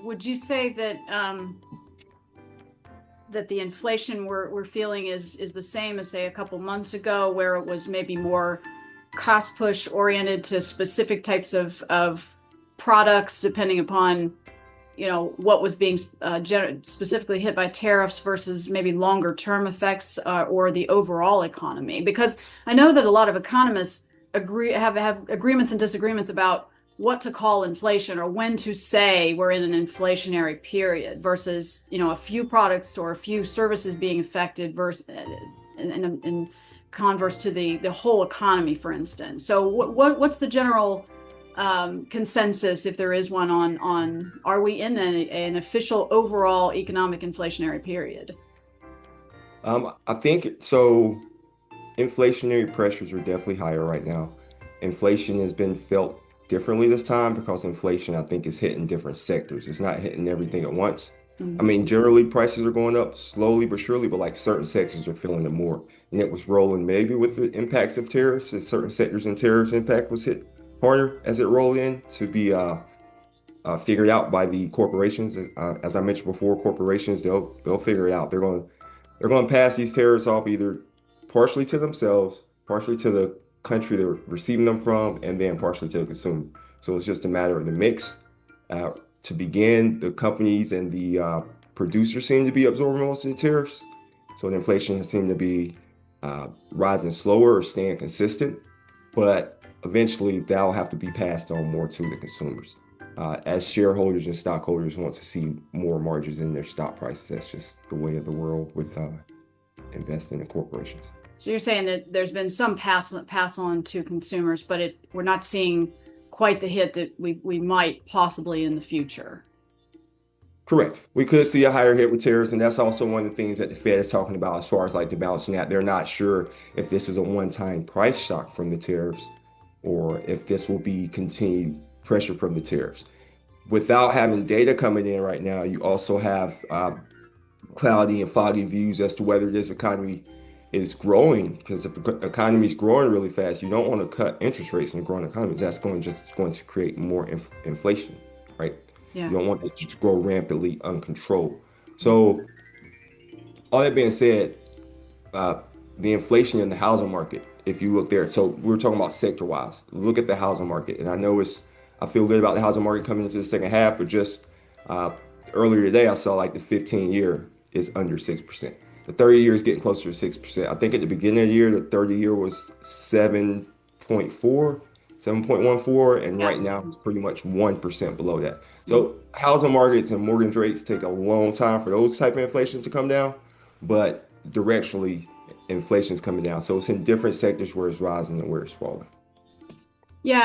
Would you say that that the inflation we're feeling is the same as, say, a couple months ago, where it was maybe more cost push oriented to specific types of products, depending upon what was being specifically hit by tariffs versus maybe longer term effects, or the overall economy? Because I know that a lot of economists have agreements and disagreements about what to call inflation, or when to say we're in an inflationary period, versus a few products or a few services being affected versus in converse to the whole economy, for instance. So what's the general consensus, if there is one, on are we in an official overall economic inflationary period? I think so. Inflationary pressures are definitely higher right now. Inflation has been felt differently this time because inflation, I think, is hitting different sectors. It's not hitting everything at once. I Mhm. mean, generally prices are going up slowly but surely, but like certain sectors are feeling it more. And it was rolling maybe with the impacts of tariffs, as certain sectors and tariffs impact was hit harder as it rolled in to be figured out by the corporations. As I mentioned before, corporations, they'll figure it out. They're going to pass these tariffs off either partially to themselves, partially to the country they're receiving them from, and then partially to the consumer. So it's just a matter of the mix. Uh, to begin, the companies and the producers seem to be absorbing most of the tariffs. So the inflation has seemed to be rising slower or staying consistent. But eventually, that'll have to be passed on more to the consumers. As shareholders and stockholders want to see more margins in their stock prices. That's just the way of the world with investing in corporations. So you're saying that there's been some pass on to consumers, but we're not seeing quite the hit that we might possibly in the future. Correct. We could see a higher hit with tariffs, and that's also one of the things that the Fed is talking about as far as like the balancing out. They're not sure if this is a one-time price shock from the tariffs or if this will be continued pressure from the tariffs. Without having data coming in right now, you also have cloudy and foggy views as to whether this economy is growing. Because if the economy is growing really fast, you don't want to cut interest rates in a growing economy. That's going to create more inflation, right? Yeah. You don't want it to grow rampantly uncontrolled. So all that being said, uh, the inflation in the housing market, if you look there, so we're talking about sector wise, look at the housing market. And I feel good about the housing market coming into the second half, but just uh, earlier today, I saw like the 15-year is under 6%. The 30-year is getting closer to 6%. I think at the beginning of the year, the 30-year was 7.4, 7.14, and Yeah. right now it's pretty much 1% below that. So housing markets and mortgage rates take a long time for those type of inflations to come down, but directionally, inflation is coming down. So it's in different sectors where it's rising and where it's falling.